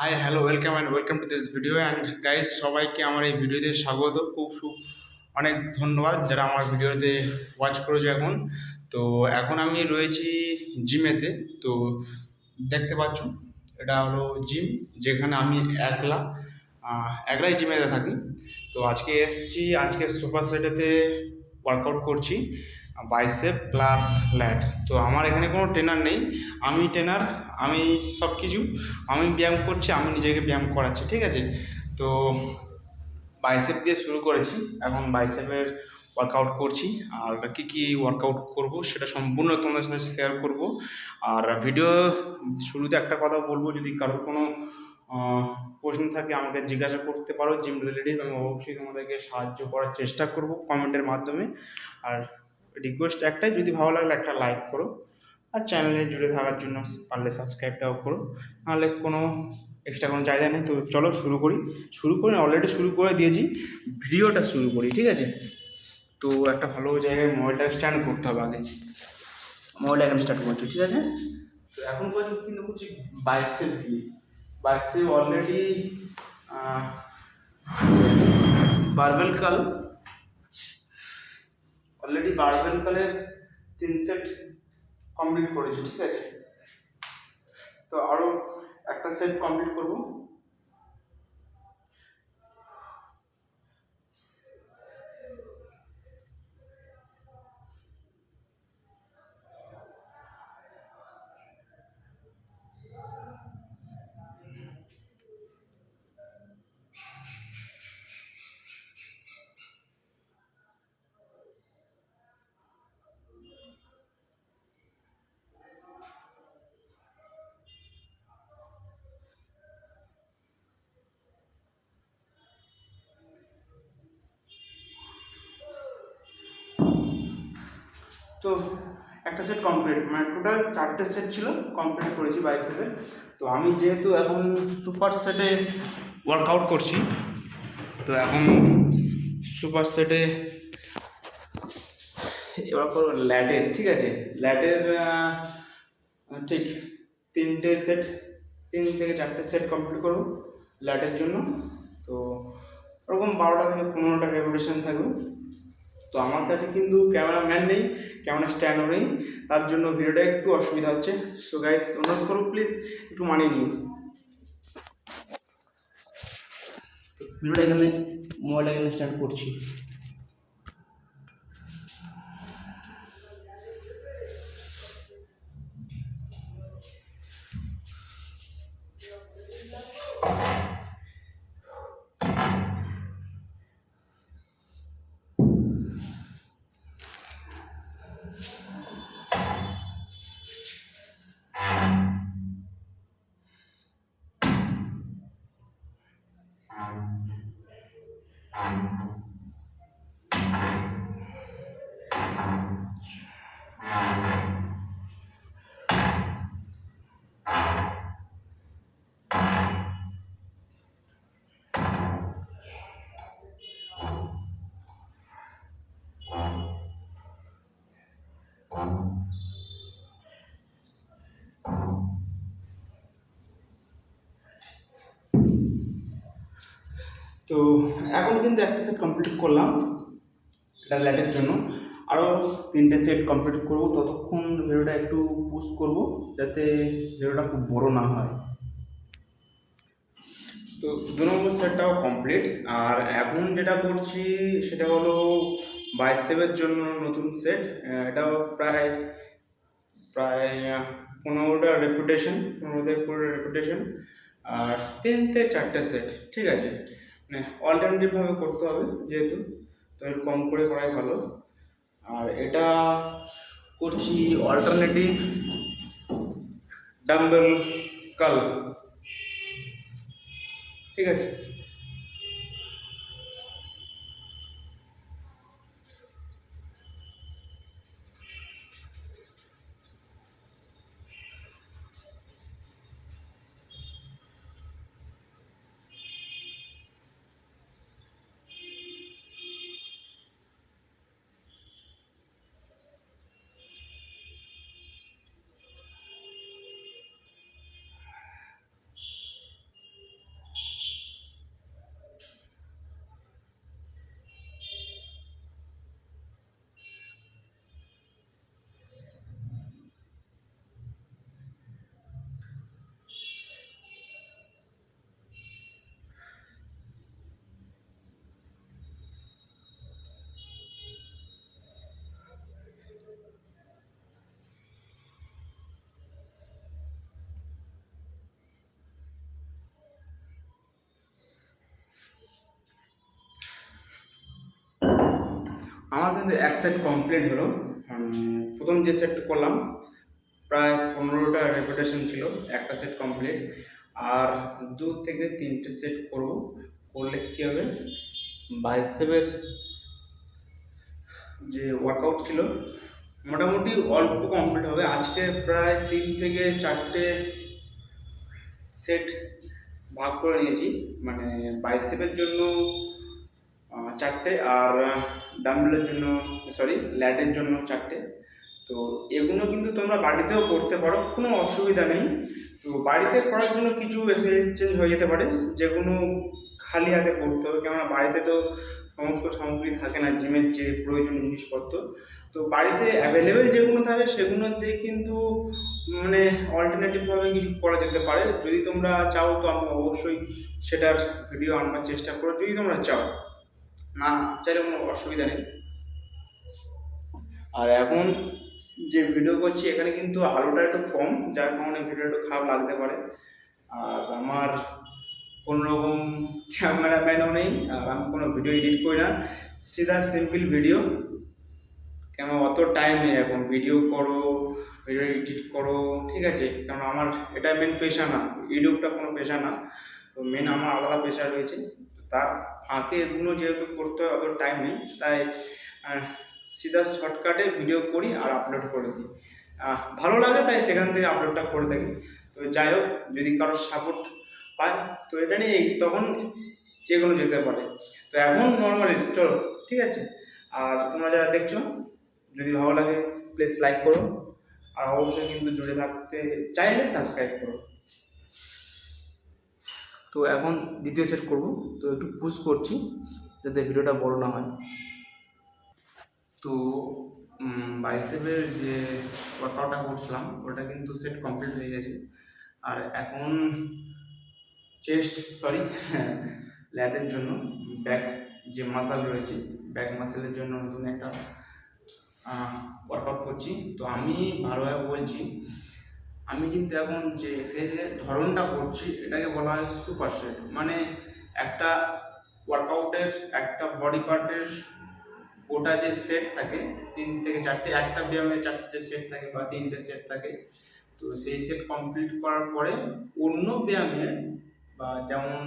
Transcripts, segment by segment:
Hi hello welcome to this video and guys, সবাইকে আমার এই ভিডিওতে স্বাগত। অনেক ধন্যবাদ যারা আমার ভিডিওতে ওয়াচ করেছে এখন। তো এখন আমি রয়েছি জিমেতে। তো দেখতে পাচ্ছ, এটা হলো জিম, যেখানে আমি একলাই জিমেতে থাকি। তো আজকে এসছি, আজকে সুপার সেটেতে ওয়ার্কআউট করছি, বাইসেপ প্লাস ল্যাট। তো আমার এখানে কোনো ট্রেনার নেই, আমি ট্রেনার। আমি সব কিছু আমি ব্যায়াম করছি, আমি নিজেকে ব্যায়াম করাচ্ছি, ঠিক আছে। তো বাইসেপ দিয়ে শুরু করেছি, এখন বাইসেপের ওয়ার্কআউট করছি। আর কী কী ওয়ার্কআউট করব সেটা সম্পূর্ণ তোমাদের সাথে শেয়ার করব। আর ভিডিও শুরুতে একটা কথা বলবো, যদি কারোর কোনো আহ, প্রশ্ন থাকে আমাকে জিজ্ঞাসা করতে পারো জিম রিলেটেড, আমি অবশ্যই তোমাদেরকে সাহায্য করার চেষ্টা করব কমেন্টের মাধ্যমে। আর রিকোয়েস্ট একটাই, যদি ভালো লাগলে একটা লাইক করো, আর চ্যানেলে জুড়ে থাকার জন্য পারলে সাবস্ক্রাইবটাও করো, নাহলে কোনো এক্সট্রা কোনো চাহিদা নেই। তো চলো শুরু করি অলরেডি শুরু করে দিয়েছি, ভিডিওটা শুরু করি, ঠিক আছে। তো একটা ভালো জায়গায় মোবাইলটা স্ট্যান্ড করতে হবে আগে, মোবাইলটা এখানে স্টার্ট করছি, ঠিক আছে। তো এখন পর্যন্ত কিন্তু করছি বাইসেপ দিয়ে। বাইসেপ অলরেডি বারবেল কাল বারবেল কালের 3 সেট কমপ্লিট করেছি, ঠিক আছে। তো আরও একটা সেট কমপ্লিট করব। তো একটা সেট কমপ্লিট, মানে টোটাল 4টে সেট ছিল, কমপ্লিট করেছি বাইসেপের। তো আমি যেহেতু এখন সুপার সেটে ওয়ার্কআউট করছি, তো এখন সুপার সেটে এবার করবো ল্যাটের, ঠিক আছে। ল্যাটের ঠিক 3টে সেট, 3 থেকে 4টে সেট কমপ্লিট করবো ল্যাটের জন্য। তো ওরকম 12টা থেকে 15টা রেপুটেশন থাকবে। তো আমার কাছে কিন্তু ক্যামেরাম্যান নেই, ক্যামেরা স্ট্যান্ডও নেই, তার জন্য ভিডিওটা একটু অসুবিধা হচ্ছে। সো গাইস, অনুরোধ করো প্লিজ একটু মানিয়ে নিও। ভিডিওটা এখানে, মোবাইলটা এখানে স্ট্যান্ড করছি। তো এখন কিন্তু একটা সেট কমপ্লিট করলাম এটা ল্যাটের জন্য, আরও 3টে সেট কমপ্লিট করবো। ততক্ষণ ভিডিওটা একটু পুশ করব, যাতে ভিডিওটা খুব বড় না হয়। তো 2 নম্বর সেটটাও কমপ্লিট। আর এখন যেটা করছি সেটা হলো বাইসেপের জন্য নতুন সেট। এটাও প্রায় প্রায় 15টা রেপুটেশন, আর 3 থেকে 4টে সেট, ঠিক আছে। মানে অল্টারনেটিভভাবে করতে হবে, যেহেতু তো একটু কম করে করাই ভালো। আর এটা করছি অল্টারনেটিভ ডাম্বেল কাল, ঠিক আছে। আমার কিন্তু এক সেট কমপ্লিট হলো। প্রথম যে সেট করলাম প্রায় 15টা রেপুটেশন ছিল, একটা সেট কমপ্লিট। আর 2 থেকে 3টে সেট করব, করলে কী হবে, বাইসেপের যে ওয়ার্কআউট ছিল মোটামুটি অল্প কমপ্লিট হবে। আজকে প্রায় 3 থেকে 4টে সেট ভাগ করে নিয়েছি, মানে বাইসেপের জন্য 4টে, আর ডাম্বেলের জন্য, সরি ল্যাটের জন্য 4টে। তো এগুলো কিন্তু তোমরা বাড়িতেও করতে পারো, কোনো অসুবিধা নেই। তো বাড়িতে করার জন্য কিছু এক্সারসাইজ চেঞ্জ হয়ে যেতে পারে, যেগুলো খালি হাতে করতে হবে, কেননা বাড়িতে তো সমস্ত সামগ্রী থাকে না, জিমের যে প্রয়োজনীয় জিনিসপত্র। তো বাড়িতে অ্যাভেলেবেল যেগুলো থাকে সেগুলো দিয়ে কিন্তু মানে অল্টারনেটিভভাবে কিছু করা যেতে পারে। যদি তোমরা চাও তো আমি অবশ্যই সেটার ভিডিও আনবার চেষ্টা করো, যদি তোমরা চাও, না চাইলে কোনো অসুবিধা নেই। আর এখন যে ভিডিও করছি এখানে কিন্তু আলোটা একটু কম, যার কারণে ভিডিও একটু খারাপ লাগতে পারে। আর আমার কোনো রকম ক্যামেরাম্যানও নেই, আর আমি কোনো ভিডিও এডিট করি না, সিধা সিম্পল ভিডিও। কেন অত টাইম নেই এখন ভিডিও করো, ভিডিও এডিট করো, ঠিক আছে? কারণ আমার এটা মেন পেশা না, ইউটিউবটা কোনো পেশা না। তো মেন আমার আলাদা পেশা রয়েছে, তার ফাঁকে এগুলো যেহেতু করতে হয় অত টাইম নেই, তাই সিধা শর্টকাটে ভিডিও করি আর আপলোড করে দিই। ভালো লাগে তাই সেখান থেকে আপলোডটা করে থাকি। তো যাই হোক, যদি কারোর সাপোর্ট পায় তো এটা নিয়ে তখন এগুলো যেতে পারে। তো এখন নর্মালি চলো, ঠিক আছে? আর তোমরা যারা দেখছো, যদি ভালো লাগে প্লিজ লাইক করো, আর অবশ্যই কিন্তু জুড়ে থাকতে চাইলে সাবস্ক্রাইব করো। তো এখন দ্বিতীয় সেট করব, তো একটু পুশ করছি যাতে ভিডিওটা বড় না হয়। তো বাইসেপের যে ওয়ার্কআউটটা করছিলাম ওটা কিন্তু সেট কমপ্লিট হয়ে গেছে। আর এখন চেস্ট, সরি ল্যাটের জন্য ব্যাক যে মাসাল রয়েছে, ব্যাক মাসেলের জন্য নতুন একটা ওয়ার্কআউট করছি। তো আমি ভালোভাবে বলছি, আমি কিন্তু এখন যে এক্সারসাইজের ধরনটা করছি এটাকে বলা হয় সুপার সেট। মানে একটা ওয়ার্কআউটের একটা বডি পার্টের ওটা যে সেট থাকে 3 থেকে 4টে, একটা ব্যায়ামে 4টে যে সেট থাকে বা 3টে সেট থাকে, তো সেই সেট কমপ্লিট করার পরে অন্য ব্যায়ামে, বা যেমন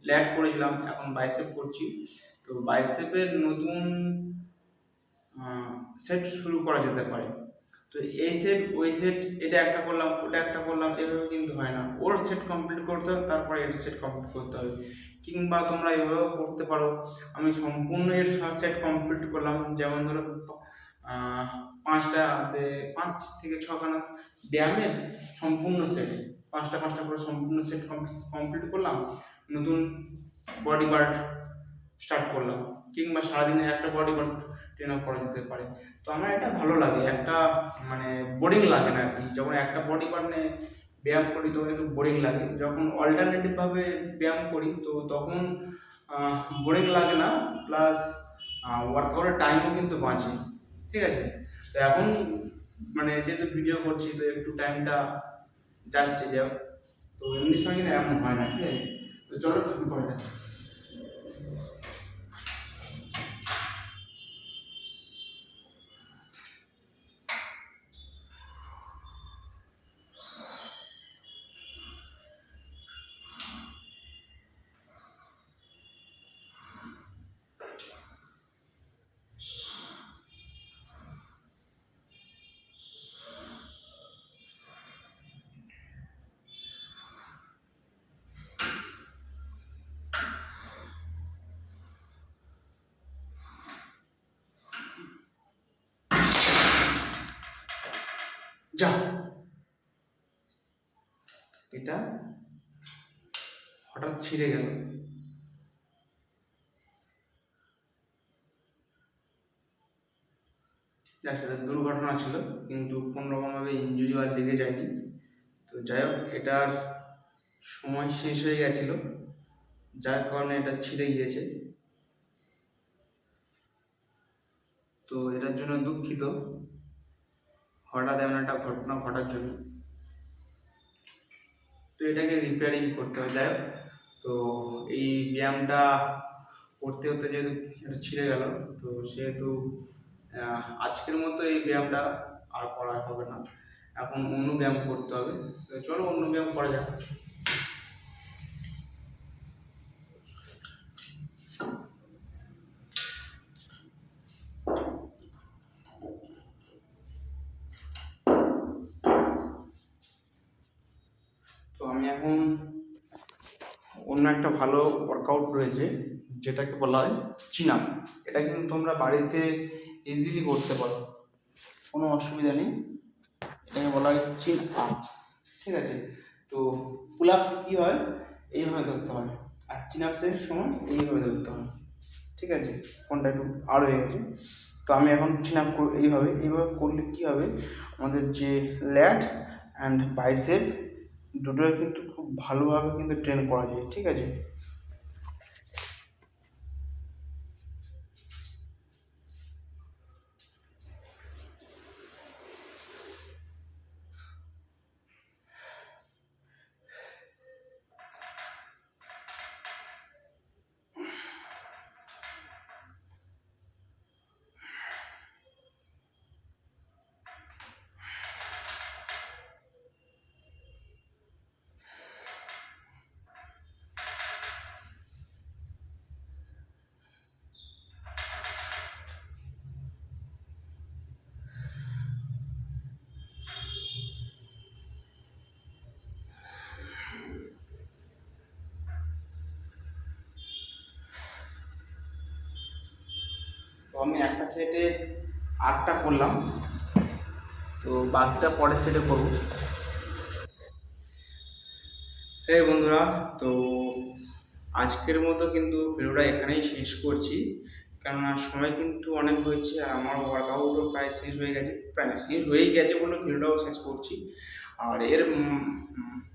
ল্যাট করেছিলাম এখন বাইসেপ করছি, তো বাইসেপের নতুন সেট শুরু করা যেতে পারে। তো এই সেট ওই সেট, এটা একটা করলাম ওটা একটা করলাম, এভাবে কিন্তু হয় না, ওর সেট কমপ্লিট করতে হবে তারপরে এর সেট কমপ্লিট করতে হবে। কিংবা তোমরা এভাবেও করতে পারো, আমি সম্পূর্ণ এর সেট কমপ্লিট করলাম, যেমন ধরো 5 থেকে 6খানা ব্যায়ামের সম্পূর্ণ সেট, 5টা করে সম্পূর্ণ সেট কমপ্লিট করলাম, নতুন বডি পার্ট স্টার্ট করলাম, কিংবা সারাদিনে একটা বডি পার্ট ট্রেন আপ করা যেতে পারে। তো আমার এটা ভালো লাগে, একটা মানে বোরিং লাগে না আর কি। যখন একটা বডি পার্ট নিয়ে ব্যায়াম করি তখন একটু বোরিং লাগে, যখন অল্টারনেটিভভাবে ব্যায়াম করি তো তখন বোরিং লাগে না, প্লাস ওয়ার্কআউটের টাইমও কিন্তু বাঁচে, ঠিক আছে? তো এখন মানে যেহেতু ভিডিও করছি তো একটু টাইমটা যাচ্ছে যাও, তো এমনি সময় কিন্তু এমন হয় না, ঠিক আছে? তো চলো শুরু করা যাক। যা, এটা হঠাৎ ছিঁড়ে গেল, যাক সেটা দুর্ঘটনা ছিল, কিন্তু কোনোরকমভাবে ইঞ্জুরি আর লেগে যায়নি। তো যাই হোক, এটার সময় শেষ হয়ে গেছিলো, যার কারণে এটা ছিঁড়ে গিয়েছে। তো এটার জন্য দুঃখিত, হঠাৎ এমন একটা ঘটনা ঘটার জন্য। তো এটাকে রিপেয়ারিং করতে হবে। যাই হোক, তো এই ব্যায়ামটা করতে করতে যেহেতু এটা ছিঁড়ে গেল, তো সেহেতু আজকের মতো এই ব্যায়ামটা আর করা হবে না, এখন অন্য ব্যায়াম করতে হবে। তো চলো অন্য ব্যায়াম করা যাক। তো আমি এখন অন্য একটা ভালো ওয়ার্কআউট রয়েছে, যেটাকে বলা হয় চিন আপ। এটা কিন্তু তোমরা বাড়িতে ইজিলি করতে পারো, কোনো অসুবিধা নেই। এটাকে বলা হয় চিন আপ, ঠিক আছে। তো পুল আপস কী হয়, এইভাবে ধরতে হয়, আর চিন আপসের সময় এইভাবে ধরতে হয়, ঠিক আছে। কোনটা একটু আর হয়ে গেছে। তো আমি এখন চিন আপ এইভাবে এইভাবে করলে কী হবে, আমাদের যে ল্যাট অ্যান্ড বাইসেপ দুটোই কিন্তু খুব ভালোভাবে কিন্তু ট্রেন করা যায়, ঠিক আছে। তো আমি একটা সেটে 8টা করলাম, তো বাকিটা পরের সেটে করবো। হ্যাঁ বন্ধুরা, তো আজকের মতো কিন্তু ভিডিওটা এখানেই শেষ করছি, কেননা সময় কিন্তু অনেক হয়েছে আর আমার ওয়ার্কআউটও প্রায় শেষ হয়ে গেছে, প্রায় শেষ হয়েই গেছে বলে ভিডিওটাও শেষ করছি। আর এর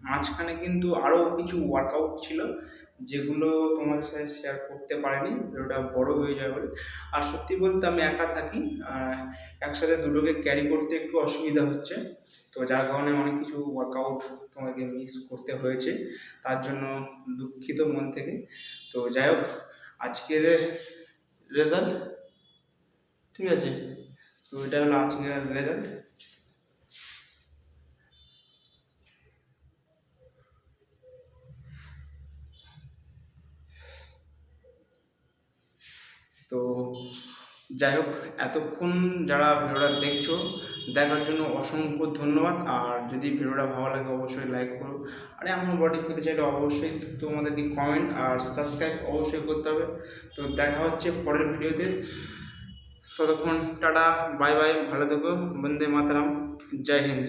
মাঝখানে কিন্তু আরও কিছু ওয়ার্কআউট ছিল, যেগুলো তোমাদের সাথে শেয়ার করতে পারিনি, ভিডিওটা বড় হয়ে যাবে বলে। আর সত্যি বলতে আমি একা থাকি, একসাথে দুটোকে ক্যারি করতে একটু অসুবিধা হচ্ছে, তো যার কারণে অনেক কিছু ওয়ার্কআউট তোমাকে মিস করতে হয়েছে, তার জন্য দুঃখিত মন থেকে। তো যাই হোক, আজকের রেজাল্ট, ঠিক আছে। তো এটা হলো আজকের রেজাল্ট। তো যাই হোক, এতক্ষণ যারা ভিডিওটা দেখছো, দেখার জন্য অসংখ্য ধন্যবাদ। আর যদি ভিডিওটা ভালো লাগে অবশ্যই লাইক করো, আর এমন বডি পেতে চাইলে অবশ্যই তোমাদেরকে কমেন্ট আর সাবস্ক্রাইব অবশ্যই করতে হবে। তো দেখা হচ্ছে পরের ভিডিওতে, ততক্ষণ টাটা, বাই বাই, ভালো থেকো, বন্দে মাতরম, জয় হিন্দ।